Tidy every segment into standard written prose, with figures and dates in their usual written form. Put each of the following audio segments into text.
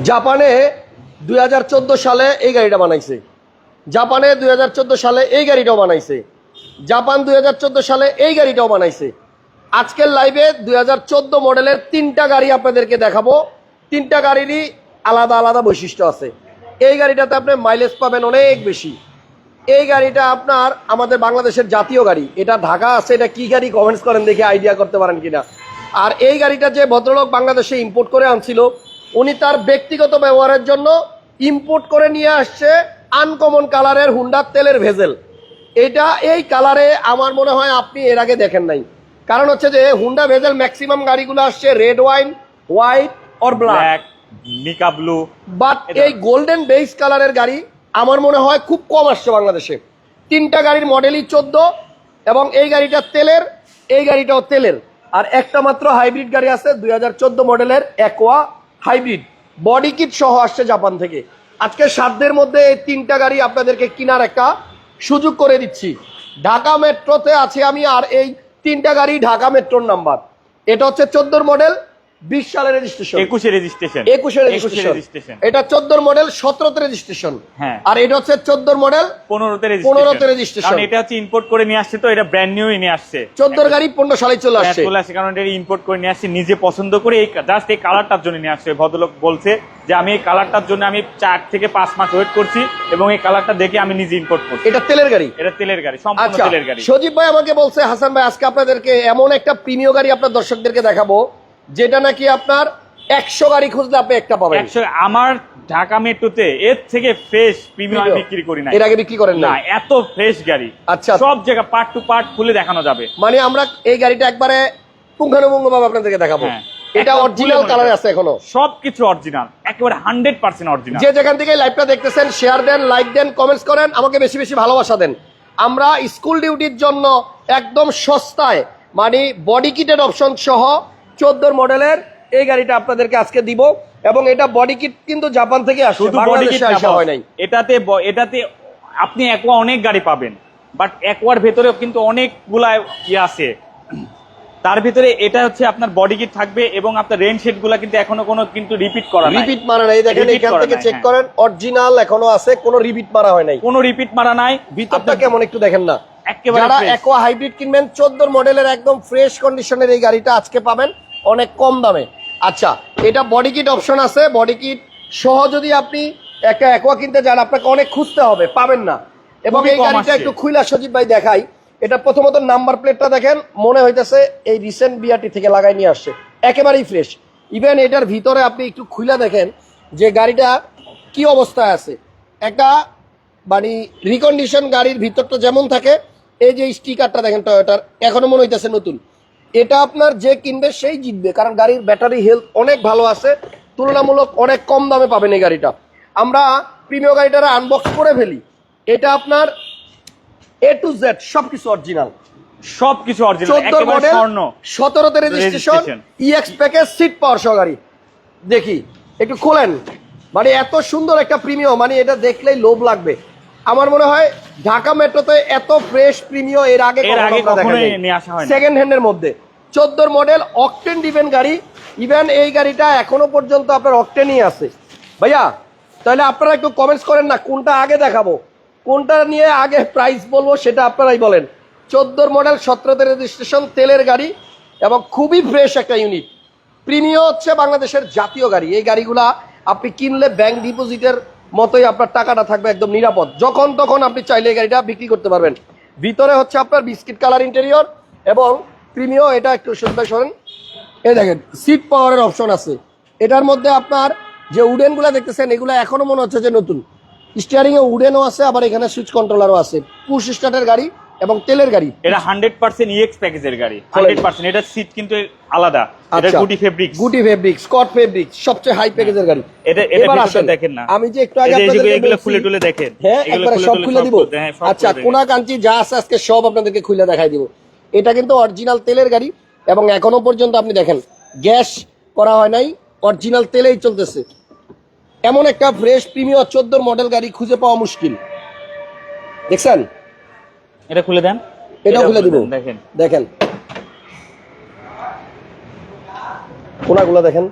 জাপানে 2014 সালে এই গাড়িটা বানাইছে। জাপানে 2014 সালে এই গাড়িটাও বানাইছে। জাপান 2014 সালে এই গাড়িটাও বানাইছে। আজকের লাইভে 2014 মডেলের 3টা গাড়ি আপনাদেরকে দেখাবো। 3টা গাড়িরই আলাদা আলাদা বৈশিষ্ট্য আছে। এই গাড়িটাতে আপনি মাইলেজ পাবেন অনেক বেশি। এই গাড়িটা আপনার আমাদের বাংলাদেশের জাতীয় গাড়ি। এটা ঢাকা আছে, এটা কি গাড়ি কমেন্টস করেন দেখে আইডিয়া করতে পারেন কিনা। আর এই গাড়িটা যে ভদ্রলোক বাংলাদেশে ইম্পোর্ট করে আনছিল, উনি তার ব্যক্তিগত ব্যবহারের জন্য ইম্পোর্ট করে নিয়ে আসছে আনকমন কালারের হুন্ডার তেলের ভেজেল। এটা এই কালারে আমার মনে হয় আপনি এর আগে দেখেন নাই। কারণ হচ্ছে যে হুন্ডা ভেজেল ম্যাক্সিমাম গাড়িগুলো আসছে red wine, white or black, mica blue, but এই গোল্ডেন বেস কালারের গাড়ি আমার মনে হয় খুব কম আসছে বাংলাদেশে। 3টা গাড়ির মডেলই 14 এবং এই গাড়িটা তেলের, এই গাড়িটাও তেলের। আর একটা মাত্র হাইব্রিড গাড়ি আছে 2014 মডেলের অ্যাকোয়া হাইব্রিড, বডি কিট সহ আসছে জাপান থেকে। আজকে সাধ্যের মধ্যে এই 3টা গাড়ি আপনাদেরকে কেনার একটা সুযোগ করে দিচ্ছি। ঢাকা মেট্রোতে আছে আমি, আর এই 3টা গাড়ি ঢাকা মেট্রোর নাম্বার। এটা হচ্ছে 14 মডেল, 20 সালের রেজিস্ট্রেশন, 21 রেজিস্ট্রেশন, 21 রেজিস্ট্রেশন। এটা 14 মডেল, 17তে রেজিস্ট্রেশন। হ্যাঁ, আর এটা হচ্ছে 14 মডেল, 15তে রেজিস্ট্রেশন। কারণ এটা হচ্ছে ইম্পোর্ট করে নিয়ে আসছে, তো এটা ব্র্যান্ড নিউ নিয়ে আসছে। 14 গাড়ি 15 সালে চলে আসছে। কারণ এটা ইম্পোর্ট করে নিয়ে আসছে, নিজে পছন্দ করে এই জাস্ট এই কালারটার জন্য নিয়ে আসছে। ভদ্রলোক বলছে যে আমি এই কালারটার জন্য আমি 4 থেকে 5 মাস ওয়েট করছি এবং এই কালারটা দেখে আমি নিজে ইম্পোর্ট করছি। এটা তেলের গাড়ি, এটা তেলের গাড়ি, সম্পূর্ণ তেলের গাড়ি। সজীব ভাই আমাকে বলছে, হাসান ভাই আজকে আপনাদেরকে এমন একটা প্রিমিয়াম গাড়ি আপনার দর্শকদেরকে দেখাবো যেটা নাকি আপনার 100 গাড়ি খুঁজলে আপনি একটা পাবেন। আমার ঢাকা মেট্রোতে এর থেকে ফ্রেশ প্রিমিয়াম বিক্রি করি না, এর আগে বিক্রি করেন না এত ফ্রেশ গাড়ি। আচ্ছা, সব জায়গা পার্ট টু পার্ট খুলে দেখানো যাবে। মানে আমরা এই গাড়িটা একবারে পুঙ্খানুপুঙ্খভাবে আপনাদেরকে দেখাবো। এটা অরিজিনাল কালার আছে, এখনো সবকিছু অরিজিনাল, একেবারে 100% অরিজিনাল। যে যেখান থেকে লাইভটা দেখতেছেন শেয়ার দেন, লাইক দেন, কমেন্টস করেন, আমাকে বেশি বেশি ভালোবাসা দেন। আমরা স্কুল ডিউটির জন্য একদম সস্তায় মানে বডি কিটের অপশন সহ 14 মডেলের এই গাড়িটা আপনাদেরকে আজকে দিব। এবং এটা বডি কিট কিন্তু জাপান থেকে আসে, বাংলাদেশে আসা হয় নাই। এটাতে আপনি অ্যাকোয়া অনেক গাড়ি পাবেন, বাট অ্যাকোয়ার ভেতরেও কিন্তু অনেকগুলা ইয়ে আছে। তার ভিতরে এটা হচ্ছে আপনার বডি কিট থাকবে এবং আপনার রেন শেড গুলা কিন্তু এখনো কোনো কিন্তু রিপিট করা নাই, রিপিট মারা নাই। দেখেন এখান থেকে চেক করেন, অরিজিনাল এখনো আছে, কোনো রিপিট মারা হয় নাই, কোনো রিপিট মারা নাই। ভিতরটা কেমন একটু দেখেন না। যারা অ্যাকোয়া হাইব্রিড কিনবেন 14 মডেলের একদম ফ্রেশ কন্ডিশনের এই গাড়িটা আজকে পাবেন অনেক কম দামে। আচ্ছা, এটা বডি কিট অপশন আছে, বডি কিট সহ যদি আপনি একটা অ্যাকোয়া কিনতে যান আপনাকে অনেক খুঁজতে হবে, পাবেন না। এবং এই গাড়িটা একটু খুইলা সজীব ভাই দেখাই। এটা প্রথমত নাম্বার প্লেটটা দেখেন, মনে হইতেছে এই রিসেন্ট বিআরটি থেকে লাগাই নিয়ে আসছে, একেবারেই ফ্রেশ। ইভেন এটার ভিতরে আপনি একটু খুইলা দেখেন যে গাড়িটা কি অবস্থায় আছে। একটা মানে রিকন্ডিশন গাড়ির ভিতরটা যেমন থাকে, এই যে স্টিকারটা দেখেন টয়োটার, এখনো মনে হইতেছে নতুন। এটা আপনার যে কিনবে সেই জিতবে, কারণ গাড়ির ব্যাটারি হেলথ অনেক ভালো আছে, তুলনামূলক অনেক কম দামে পাবেন এই গাড়িটা। আমরা প্রিমিয়াম গাড়িটা আনবক্স করে ফেলি। এটা আপনার A to Z সবকিছু অরিজিনাল, সবকিছু অরিজিনাল, 14 মডেল, 17তে registration, EX package, seat power সহ গাড়ি। দেখি একটু খোলেন, মানে এত সুন্দর একটা প্রিমিয়াম, মানে এটা দেখলেই লোভ লাগবে। আমার মনে হয় ঢাকা মেট্রোতে এত ফ্রেশ প্রিমিয়াম এর আগে নিয়ে আসা হয় না। সেকেন্ড হ্যান্ডের মধ্যে 14 মডেল অকটেন ডিভেন গাড়ি। ইভেন এই গাড়িটা এখনো পর্যন্ত আপনার অকটেনই আছে ভাইয়া। তাহলে আপনারা একটু কমেন্টস করেন না, কোনটা আগে দেখাবো, কোনটা নিয়ে আগে প্রাইস বলবো সেটা আপনারাই বলেন। 14 মডেল, 17তে রেজিস্ট্রেশন, তেলের গাড়ি এবং খুবই ফ্রেশ একটা ইউনিট। প্রিমিয়াম হচ্ছে বাংলাদেশের জাতীয় গাড়ি। এই গাড়িগুলা আপনি কিনলে ব্যাংক ডিপোজিটের মতোই আপনার টাকাটা থাকবে একদম নিরাপদ, যখন তখন আপনি চাইলে এই গাড়িটা বিক্রি করতে পারবেন। ভিতরে হচ্ছে আপনার বিস্কিট কালার ইন্টেরিয়র এবং প্রিমিয়াম। এটা একটু সুন্দর শোনেন, এই দেখেন সিট পাওয়ারের অপশন আছে। এটার মধ্যে আপনার যে উডেনগুলো দেখতেছেন এগুলো এখনো মনে হচ্ছে যে নতুন। স্টিয়ারিং এ উডেনও আছে, আবার এখানে সুইচ কন্ট্রোলারও আছে। পুশ স্টার্টের গাড়ি এবং তেলের গাড়ি। এটা 100% ইএক্স প্যাকেজের গাড়ি, 100%। এটা সিট কিন্তু আলাদা, এটা গুটি ফেব্রিক্স, স্কট ফেব্রিক্স, সবচেয়ে হাই প্যাকেজের গাড়ি। এবার আসেন দেখেন না, আমি যে একটু আগে আপনাদেরকে এগুলো খুলে টুলে দেখেন, হ্যাঁ একবার সব খুলে দিব। আচ্ছা, কোনা কাঞ্চি যা আছে আজকে সব আপনাদেরকে খুলে দেখাই দিব। এটা কিন্তু অরিজিনাল তেলের গাড়ি এবং এখনো পর্যন্ত আপনি দেখেন গ্যাস করা হয় নাই, অরিজিনাল তেলেই চলতেছে। এমন একটা ফ্রেশ প্রিমিয়াম 14 মডেল গাড়ি খুঁজে পাওয়া মুশকিল। দেখছেন, এটা খুলে দেন, এটাও খুলে দিব। দেখেন কোনাগুলো দেখেন,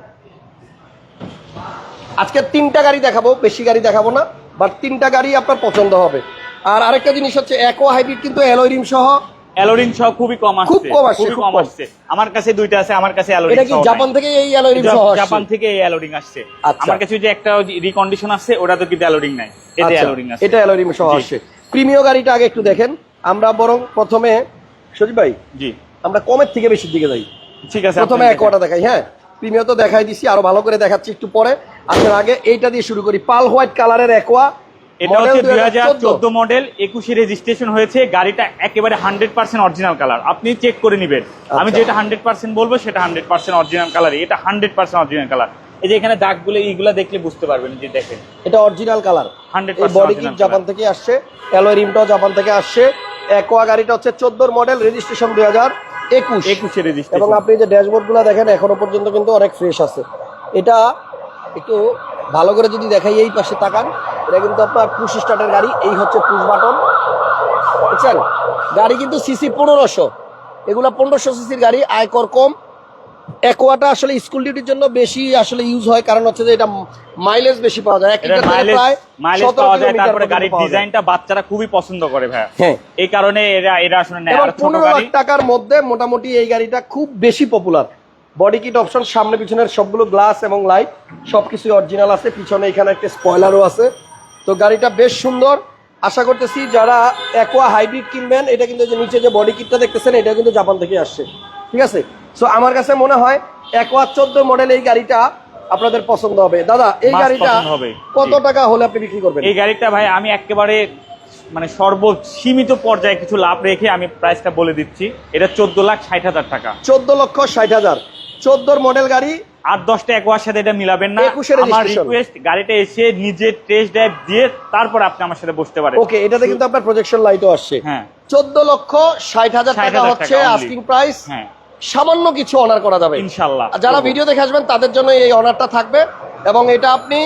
আজকে 3টা গাড়ি দেখাবো, বেশি গাড়ি দেখাবো না, বাট 3টা গাড়ি আপনার পছন্দ হবে। আর আরেকটা জিনিস হচ্ছে অ্যাকোয়া হাইব্রিড কিন্তু অ্যালয় রিম সহ, অ্যালোরিং সহ খুবই কম আসছে, খুব কম আসছে, খুবই খুব কম কম। আসছে। আমার কাছে দুইটা আছে, আমার কাছে অ্যালোরিং এটা কি সহ নাই। জাপান থেকে এই অ্যালয় রিম সহ আসছে? জাপান থেকে এই অ্যালোরিং আসছে। আচ্ছা। আমার কাছে যে একটা রিকন্ডিশন আছে ওটা তো কিন্তু অ্যালোরিং নাই, এতে আচ্ছা, অ্যালোরিং আছে। এটা অ্যালয় রিম সহ জি। আসছে। প্রিমিয় গাড়িটা আগে একটু দেখেন। আমরা বরং প্রথমে সজীব ভাই জি আমরা কমের থেকে বেশির দিকে যাই। ঠিক আছে, প্রথমে আপনি অ্যাকোয়াটা দেখাই। হ্যাঁ, প্রিমিয় তো দেখাই দিছি, আরো ভালো করে দেখাচ্ছি একটু পরে। আসার আগে এইটা দিয়ে শুরু করি। পাল হোয়াইট কালারের অ্যাকোয়া, এটা হচ্ছে 2014 মডেল, 21 রেজিস্ট্রেশন হয়েছে। গাড়িটা একেবারে 100% অরিজিনাল কালার, আপনি চেক করে নেবেন। আমি যেটা 100% বলবো সেটা 100% অরিজিনাল কালার, এটা 100% অরিজিনাল কালার। এই যে এখানে দাগগুলো এইগুলা দেখলে বুঝতে পারবেন, যে দেখেন এটা original colour, 100% body kit original Japan থেকে আসছে, অ্যালয় রিমটাও জাপান থেকে আসছে। অ্যাকোয়া গাড়িটা হচ্ছে 14 মডেল, রেজিস্ট্রেশন 2021। 21 রেজিস্ট্রেশন। এবং আপনি যে ড্যাশবোর্ড গুলো দেখেন এখনো পর্যন্ত কিন্তু অনেক ফ্রেশ আছে। এটা একটু ভালো করে যদি দেখাই, এই পাশে তাকান, এটা কিন্তু আপনার পুশ স্টার্টের গাড়ি। এই হচ্ছে পুশ বাটন, বুঝছেন? গাড়ি কিন্তু সিসি 1500, এগুলা 1500 সিসির গাড়ি, আয়কর কম। অ্যাকোয়াটা আসলে স্কুল ডিউটির জন্য বেশি আসলে ইউজ হয়, কারণ হচ্ছে যে এটা মাইলেজ বেশি পাওয়া যায়। এক এটা লিটার তেলে প্রায় মাইলেজ 17 পাওয়া যায়। কিলোমিটার তারপরে পর্যন্ত গাড়ির পাওয়া যায়। ডিজাইনটা বাচ্চারা খুবই পছন্দ করে ভাই। হ্যাঁ, এই কারণে এরা আসলে নেয়। এবং আর ছোট 15 গাড়ি লাখ টাকার মধ্যে মোটামুটি এই গাড়িটা খুব বেশি পপুলার। বডি কিট অপশন, সামনে পিছনের সবগুলো গ্লাস এবং লাইট সবকিছু অরিজিনাল আছে। পিছনে এখানে একটা স্পয়লারও আছে। তো গাড়িটা বেশ সুন্দর। আশা করতেছি যারা অ্যাকোয়া হাইব্রিড কিনবেন, এটা কিন্তু যে নিচে যে বডি কিটটা দেখতেছেন এটা কিন্তু জাপান থেকে আসছে, ঠিক আছে? সো আমার কাছে মনে হয় অ্যাকোয়া 14 মডেল এই গাড়িটা আপনাদের পছন্দ হবে। দাদা, এই মাস গাড়িটা পছন্দ হবে। কত জি। টাকা হলে আপনি বিক্রি করবেন? এই গাড়িটা ভাই আমি একেবারে মানে সীমিত পর্যায়ে কিছু লাভ রেখে আমি প্রাইসটা বলে দিচ্ছি। এটা 14,60,000 টাকা। 14,60,000, 14 মডেল গাড়ি। 8-10টা অ্যাকোয়ার সাথে এটা মিলাবেন না। 21 আমার registration। রিকোয়েস্ট, গাড়িটা এসে নিজে টেস্ট ড্রাইভ দিয়ে তারপর আপনি আমার সাথে বসতে পারেন। ওকে, এটাতে কিন্তু আপনার প্রজেকশন লাইটও আসছে। হ্যাঁ, 14,60,000 টাকা 60,000 হচ্ছে টাকা only। Asking price. হ্যাঁ সামান্য কিছু অনার করা যাবে ইনশাআল্লাহ। আর যারা ভিডিও দেখে আসবেন তাদের জন্য এই অনারটা থাকবে। এবং এটা আপনি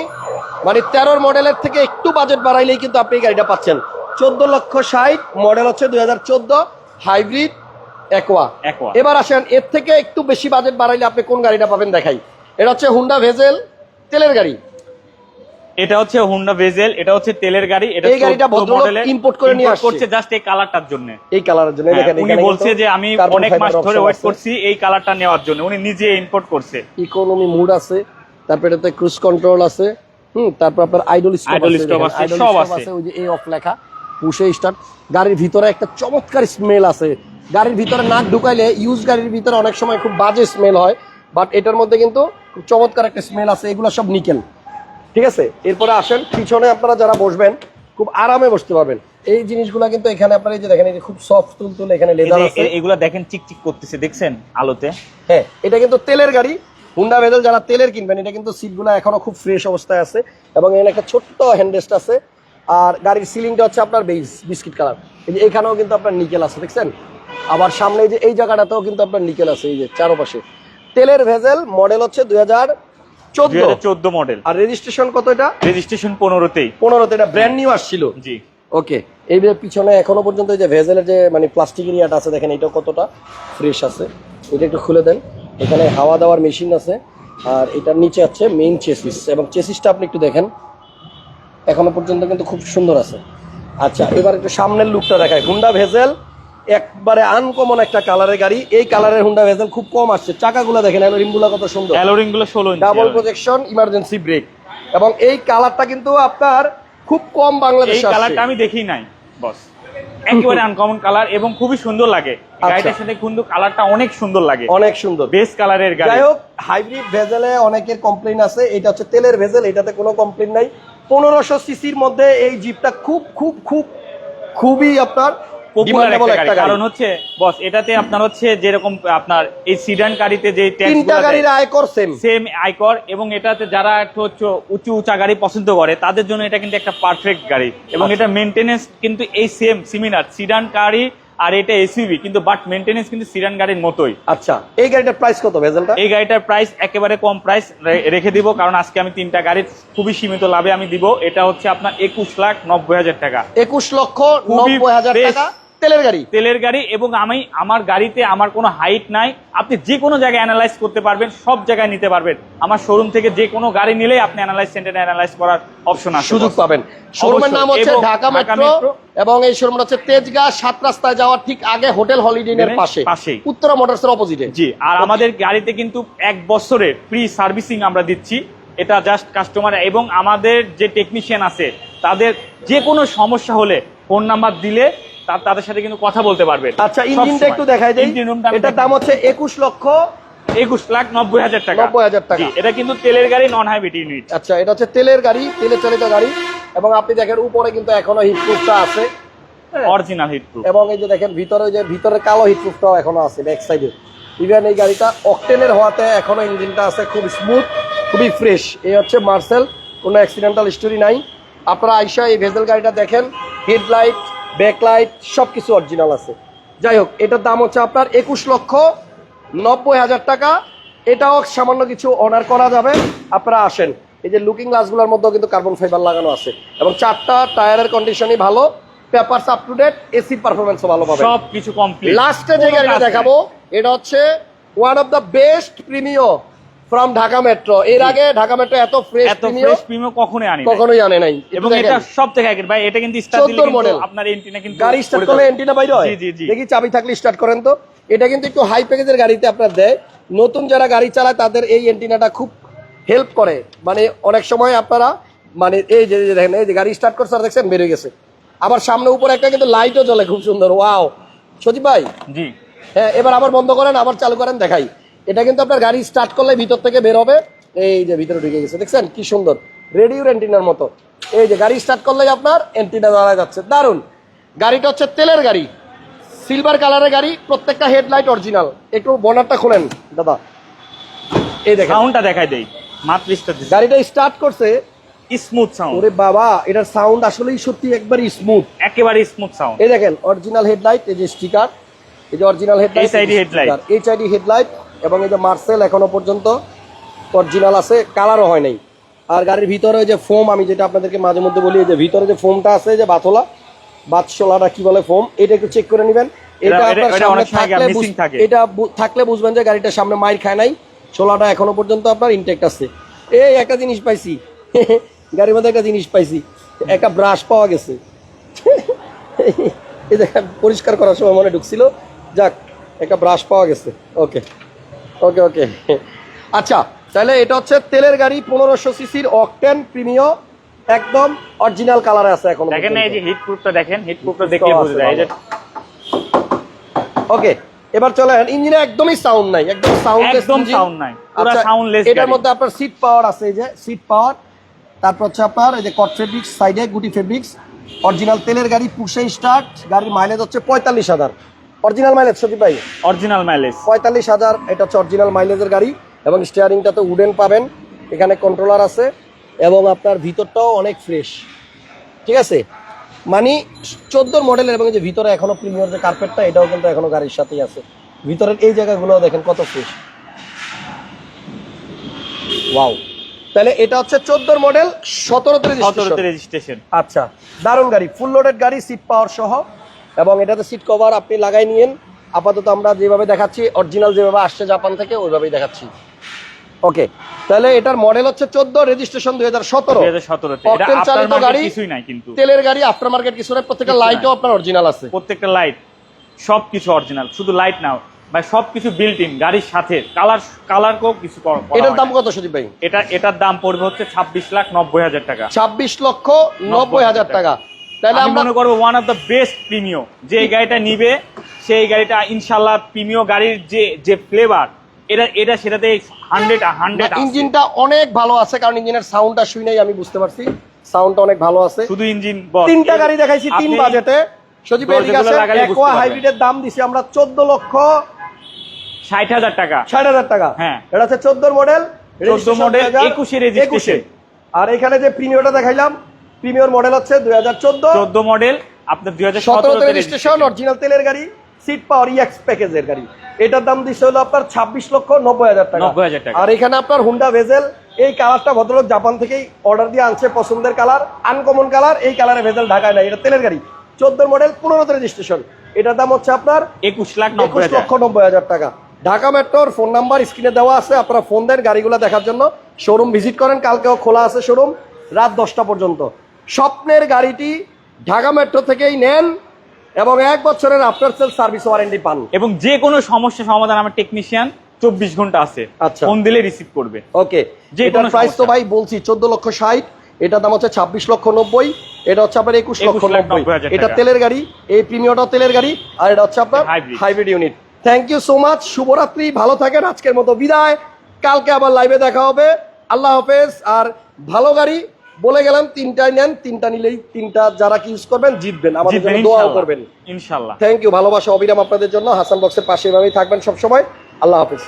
মানে 13 মডেলের থেকে একটু বাজেট বাড়াইলেই কিন্তু আপনি এই গাড়িটা পাচ্ছেন। 14,60,000, মডেল হচ্ছে 2014, হাইব্রিড অ্যাকোয়া। Aqua। এবার আসেন এর থেকে একটু বেশি বাজেট বাড়াইলে আপনি কোন গাড়িটা পাবেন দেখাই। এটা হচ্ছে হুন্ডা ভেজেল, তেলের গাড়ি। এটা হচ্ছে হুন্ডা ভেজেল, এটা হচ্ছে তেলের গাড়ি। এটা এই গাড়িটা 14 ভদ্রলোক মডেলের, import করে নিয়ে আসছে। করছে জাস্ট এই কালারটার জন্য। এই কালারের জন্য দেখেন, উনি এখানে বলছে কিন্তু যে আমি carbon অনেক fiber মাস ধরে option ওয়েট আছে। করছি এই কালারটা নেওয়ার জন্য। উনি নিজে ইম্পোর্ট করছে। ইকোনমি মুড আছে, তারপরে এটাতে ক্রুজ কন্ট্রোল আছে, তারপর আপনার আইডল Idle stop আছে, সব আছে। ওই যে এই অফ লেখা, পুশে স্টার্ট। গাড়ির ভিতরে একটা চমৎকার স্মেল আছে। গাড়ির ভিতরে নাক ঢুকাইলে ইউজ গাড়ির ভিতরে অনেক সময় খুব বাজে স্মেল হয়, বাট এটার মধ্যে কিন্তু খুব চমৎকার একটা স্মেল আছে। এগুলো সব নিকেল, ঠিক আছে? এরপরে আসেন পিছনে, আপনারা যারা বসবেন খুব আরামে বসতে পারবেন। এই জিনিসগুলো কিন্তু এখানে আপনারা এই যে দেখেন, এই যে খুব সফট তুলতুল, এখানে লেদার আছে। এগুলা দেখেন চিকচিক করতেছে, দেখছেন আলোতে? হ্যাঁ, এটা কিন্তু তেলের গাড়ি। হুন্ডা ভেজেল যারা তেলের কিনবেন, এটা কিন্তু সিটগুলো এখনো খুব ফ্রেশ অবস্থায় আছে। এবং এখানে একটা ছোট্ট হ্যান্ডরেস্ট আছে। আর গাড়ির সিলিংটা হচ্ছে আপনার বিস্কিট কালার। এই যে এখানেও কিন্তু আপনার নিকেল আছে, দেখছেন? আবার সামনে যে এই জায়গাটাতেও কিন্তু আপনার নিকেল আছে, এই যে চারপাশে। তেলের ভেজেল, মডেল হচ্ছে 2014। 2014 মডেল। আর রেজিস্ট্রেশন কত এটা? রেজিস্ট্রেশন 15তেই। 15তে। এটা ব্র্যান্ড নিউ আসছিল। জি। ওকে, এই যে পিছনে এখনো পর্যন্ত এই যে ভেজেলের যে মানে প্লাস্টিক এরিয়াটা আছে, দেখেন এটা কতটা ফ্রেশ আছে। এটা একটু খুলে দেন। এখানে হাওয়া দেওয়ার মেশিন আছে। আর এটার নিচে আছে মেইন চেসিস, এবং চেসিসটা আপনি একটু দেখেন, এখনো পর্যন্ত কিন্তু খুব সুন্দর আছে। আচ্ছা, এবার একটু সামনের লুকটা দেখায়। হুন্ডা ভেজেল একবারে আনকমন একটা কালারের গাড়ি। এই কালারের হুন্ডা ভেজেল খুব কম আসছে। চাকাগুলো দেখেন, রিমগুলো কত সুন্দর, অ্যালোরিং গুলো 16 inch. Double projection, emergency brake. এবং এই কালারটা কিন্তু আপনার খুব কম এই বাংলাদেশে আসছে। কালারটা আমি দেখি নাই বস, একেবারে আনকমন কালার এবং খুবই সুন্দর লাগে। গাড়িটার সাথে কিন্তু কালারটা অনেক সুন্দর লাগে, অনেক সুন্দর, বেস্ট কালারের গাড়ি। যাই হোক, হাইব্রিড ভেজেলে অনেকের কমপ্লেইন আছে। এটা হচ্ছে তেলের ভেজেল, এটাতে কোনো কমপ্লেইন নাই। 1500 সিসির মধ্যে এই জিপটা খুব খুব খুব খুবই আপনার পপুলার demandable একটা গাড়ি। কারণ হচ্ছে বস, এটাতে আপনার হচ্ছে যেরকম আপনার এই সিডান গাড়িতে যে তিনটা গাড়ির আয়কর সেম আইকর, এবং এটাতে যারা একটু হচ্ছে উঁচা গাড়ি পছন্দ করে তাদের জন্য এটা কিন্তু একটা পারফেক্ট গাড়ি। এবং এটা মেইনটেনেন্স কিন্তু এই সেম সিমিলার সিডান গাড়ি, আর এটা এসইউভি কিন্তু, বাট মেইনটেনেন্স কিন্তু সিডান গাড়ির মতোই। আচ্ছা, এই গাড়িটার প্রাইস কত ভেজেলটা? এই গাড়িটার প্রাইস একেবারে কম প্রাইস রেখে দিব, কারণ আজকে আমি 3টা গাড়ির খুবই সীমিত লাভে আমি দিব। এটা হচ্ছে আপনার 21,90,000 টাকা। 21,90,000 টাকা। তেলের গাড়ি এবং আমার গাড়িতে আমার কোনো হাইট নাই, আপনি যে কোনো জায়গায় অ্যানালাইজ করতে পারবেন, সব জায়গায় নিতে পারবেন। আমার শোরুম থেকে যে কোনো গাড়ি নিলেই আপনি অ্যানালাইজ সেন্টারে অ্যানালাইজ করার অপশন আছে, সুযোগ পাবেন। শোরুমের নাম হচ্ছে ঢাকা মেট্রো এবং এই শোরুমটা হচ্ছে তেজগাঁ 7 রাস্তায় যাওয়ার ঠিক আগে হোটেল হলিডে ইনের পাশে, উত্তরা মোটরসের অপোজিটে। জি, আর আমাদের গাড়িতে কিন্তু 1 বছরের ফ্রি সার্ভিসিং আমরা দিচ্ছি। এটা জাস্ট কাস্টমার এবং আমাদের যে টেকনিশিয়ান আছে তাদের যে কোনো সমস্যা হলে ফোন নাম্বার দিলে তাদের সাথে কিন্তু কথা বলতে পারবেন। আচ্ছা, ইঞ্জিনটা একটু দেখাই দেই। এটার দাম হচ্ছে 21,90,000 টাকা। 90,000 টাকা। এটা কিন্তু তেলের গাড়ি, নন হাইব্রিড ইউনিট। আচ্ছা, এটা হচ্ছে তেলের গাড়ি, তেলে চালিত গাড়ি এবং আপনি দেখেন উপরে কিন্তু এখনো হিটপ্রুফটা আছে, অরিজিনাল হিটপ্রুফ। এবং এই যে দেখেন ভিতরে কালো হিটপ্রুফটাও এখনো আছে ব্যাক সাইডে। ইভেন এই গাড়িটা অকটেনের হওয়াতে এখনো ইঞ্জিনটা আছে খুব স্মুথ, খুবই ফ্রেশ। এই হচ্ছে মার্সেল, কোনো অ্যাক্সিডেন্টাল স্টোরি নাই। আপনারা আইসা এই ভেজেল গাড়িটা দেখেন, হেডলাইট, ব্যাকলাইট সবকিছু অরিজিনাল আছে। যাই হোক, এটার দাম হচ্ছে আপনার 21,90,000 টাকা। এটাও সামান্য কিছু অনার করা যাবে, আপনারা আসেন। এই যে লুকিং গ্লাসগুলোর মধ্যেও কিন্তু কার্বন ফাইবার লাগানো আছে এবং 4টা টায়ারের কন্ডিশনই ভালো, পেপারস আপ টু ডেট, এসির পারফরম্যান্সও ভালো পাবেন, সবকিছু কমপ্লিট। লাস্টে যে গাড়িটা দেখাবো এটা হচ্ছে one of the best Premio from Dhaka metro. এর আগে ঢাকা মেট্রো এত ফ্রেশ প্রিমিও কখনোই আনে নাই। এবং এটা সব থেকে আগের ভাই, এটা কিন্তু স্টার্ট দিলে কিন্তু আপনার এন্টিনা কিন্তু গাড়ি স্টার্ট করলে এন্টিনা বাইরে হয়। দেখি চাবি থাকলে স্টার্ট করেন তো। এটা কিন্তু একটু হাই প্যাকেজের গাড়িতে আপনার দেয়, নতুন যারা গাড়ি চালায় তাদের এই এন্টিনাটা খুব হেল্প করে। মানে অনেক সময় আপনারা মানে এই যে দেখেন, এই যে গাড়ি স্টার্ট করছে আর দেখছেন বের হয়ে গেছে। আবার সামনে উপরে একটা কিন্তু লাইটও জ্বলে, খুব সুন্দর। ওয়াও সজীব ভাই, জি হ্যাঁ, এবার আবার বন্ধ করেন, আবার চালু করেন, দেখাই। এটা কিন্তু আপনার গাড়ি স্টার্ট করলে ভিতর থেকে বের হবে। এই যে ভিতরে ঢুকে গেছে, দেখছেন কি সুন্দর, রেডিওর এন্টিনার মতো। এই যে গাড়ি স্টার্ট করলে আপনার এন্টিনা দাঁড়া যাচ্ছে, দারুন। গাড়িটা হচ্ছে তেলের গাড়ি, সিলভার কালারের গাড়ি, প্রত্যেকটা হেডলাইট অরিজিনাল। একটু বনারটা খোলেন দাদা, এই দেখেন সাউন্ডটা দেখাই দেই। মাত্র গাড়িটা স্টার্ট করছে, স্মুথ সাউন্ড। ওরে বাবা, এটার সাউন্ড আসলেই সত্যি একবারে স্মুথ, একেবারে স্মুথ সাউন্ড। এই দেখেন অরিজিনাল হেডলাইট, এই যে স্টিকার, এই যে অরিজিনাল হেডলাইট, এইচআইডি হেডলাইট এবং এই যে মার্সেল এখনো পর্যন্ত অরিজিনাল আছে, কালারও হয় নাই। আর গাড়ির ভিতরে যে ফোম, আমি যেটা আপনাদেরকে মাঝে মধ্যে বলি, যে ভিতরে যে ফোমটা আছে, যে বাতসোলাটা কি বলে ফোম, এটা একটু চেক করে নেবেন। এটা আপনার সামনে থাকলে, এটা থাকলে বুঝবেন যে গাড়িটার সামনে মাইর খায় নাই, ছোলাটা এখনো পর্যন্ত আপনার ইনটেক্ট আছে। এই একটা জিনিস পাইছি গাড়ির মধ্যে, একটা জিনিস পাইছি, একটা ব্রাশ পাওয়া গেছে এই দেখেন, পরিষ্কার করার সময় মনে ঢুকছিল, যাক একটা ব্রাশ পাওয়া গেছে। ওকে ওকে ওকে আচ্ছা, তাহলে এটা হচ্ছে তেলের গাড়ি, 1500 সিসির অকটেন প্রিমিও, একদম অরিজিনাল কালারে আছে এখন। দেখেন না, এই যে হিটপ্রুফটা দেখেন, হিটপ্রুফটা দেখলে বোঝা যায়। এই যে ওকে, এবার চলেন, ইঞ্জিনে একদমই সাউন্ড নাই, একদম সাউন্ডলেস ইঞ্জিন, সাউন্ড নাই, পুরো সাউন্ডলেস। এটার মধ্যে আপনার সিট পাওয়ার আছে, এই যে সিট পাওয়ার, তারপর হচ্ছে আপনার এই যে কট ফেব্রিক্স, সাইডে গুটি ফেব্রিক্স, অরিজিনাল তেলের গাড়ি, পুশে স্টার্ট। গাড়ির মাইলেজ হচ্ছে 45,000 অরিজিনাল মাইলেজ। সত্যি ভাই, অরিজিনাল মাইলেজ 45,000, এটা হচ্ছে অরিজিনাল মাইলেজের গাড়ি। এবং স্টিয়ারিংটা তো উডেন পাবেন, এখানে কন্ট্রোলার আছে এবং আপনার ভিতরটাও অনেক ফ্রেশ, ঠিক আছে। মানে 14 মডেলের, এবং যে ভিতরে এখনো প্রিমিয়ার যে কার্পেটটা, এটাও কিন্তু এখনো গাড়ির সাথেই আছে। ভিতরের এই জায়গাগুলো দেখেন কত ফ্রেশ, ওয়াও। তাহলে এটা হচ্ছে 14 মডেল, 17তে রেজিস্ট্রেশন। আচ্ছা, দারুণ গাড়ি, ফুল লোডেড গাড়ি, সিট পাওয়ার সহ, এবং এটাতে সিট কভার আপনি লাগাই নিয়েন। আপাতত আমরা যেভাবে দেখাচ্ছি, অরিজিনাল যেভাবে আসছে জাপান থেকে, ওইভাবেই দেখাচ্ছি। ওকে, তাহলে এটার মডেল হচ্ছে 14, রেজিস্ট্রেশন 2017। অকটেন চালিত গাড়ি, কিছুই নাই কিন্তু, তেলের গাড়ি, আফটার মার্কেট কিছু নাই। প্রত্যেকটা লাইটও আপনার অরিজিনাল আছে, প্রত্যেকটা লাইট সবকিছু অরিজিনাল, শুধু লাইট না ভাই, সবকিছু বিল্ট ইন গাড়ির সাথে। কালারকেও কিছু করা। এটার দাম কত সুদীপ ভাই? এটার দাম পড়বে হচ্ছে 26,90,000 টাকা। 26,90,000 টাকা। তাহলে আমি মনে করবো one of the best Premio. যে গাড়িটা নিবে সেই গাড়িটা ইনশাল্লাহ প্রিমিও গাড়ির যে ফ্লেভার, এটা সেটাতে 100 ইঞ্জিনটা অনেক ভালো আছে, কারণ ইঞ্জিনের সাউন্ডটা শুই নাই, আমি বুঝতে পারছি সাউন্ডটা অনেক ভালো আছে। শুধু ইঞ্জিন, তিনটা গাড়ি দেখাইছি 3 বাজেটে। সজীব একোয়া হাইব্রিডের দাম দিছি আমরা 14,60,000 টাকা। 60,000 টাকা, হ্যাঁ। এটা হচ্ছে 14 মডেল, 21 রেজিস্ট্রেশন। আর এখানে যে প্রিমিয়রটা দেখাইলাম, প্রিমিয়র মডেল হচ্ছে 2014 মডেল, আপনার 2017 রেজিস্ট্রেশন, অরিজিনাল তেলের গাড়ি, সিট পাওয়ার, ইএক্স প্যাকেজের গাড়ি। এটার দাম দিচ্ছে হলো আপনার 26,90,000 টাকা। আর এখানে আপনার হুন্ডা ভেজেল, এই কালারটা ভদ্রলোক জাপান থেকেই অর্ডার দিয়ে আনছে, পছন্দের কালার, আনকমন কালার। এই কালারে ভেজেল ঢাকায় নাই, এটা তেলের গাড়ি, 14 মডেল, 15তে রেজিস্ট্রেশন। এটার দাম হচ্ছে আপনার 21,90,000 টাকা। ঢাকা মেট্রোর ফোন নাম্বার স্ক্রিনে দেওয়া আছে, আপনারা ফোন দেন গাড়িগুলো দেখার জন্য। শোরুম ভিজিট করেন, কালকেও খোলা আছে শোরুম রাত 10টা পর্যন্ত। স্বপ্নের গাড়িটি ঢাকা মেট্রো থেকেই নেন এবং 1 বছরের আফটার সেল সার্ভিস ওয়ারেন্টি পান। এবং যে কোনো সমস্যা সমাধান আমার টেকনিশিয়ান 24 ঘন্টা আছে, আচ্ছা। ফোন দিলে রিসিভ করবে। ওকে, যে এটার কোনো প্রাইস তো সমস্যা। ভাই বলছি 14,60,000, এটার দাম হচ্ছে 26,90,000, এটা হচ্ছে আপনার 21,90,000। 21,90,000 এটা টাকা। তেলের গাড়ি, এই প্রিমিয়ামটাও তেলের গাড়ি, আর এটা হচ্ছে আপনার Hybrid। Hybrid unit. Thank you so much, শুভরাত্রি, ভালো থাকেন, আজকের মতো বিদায়, কালকে আবার লাইভে দেখা হবে, আল্লাহ হাফেজ। আর ভালো গাড়ি বলে গেলাম, 3টাই নেন, 3টা নিলেই 3টা যারা কি ইউজ করবেন জিতবেন, আমাদের জন্য দোয়াও করবেন। ইনশাআল্লাহ। থ্যাংক ইউ, ভালোবাসা অবিরাম আপনাদের জন্য। হাসান বক্সের পাশে এভাবেই থাকবেন সবসময়। আল্লাহ হাফেজ।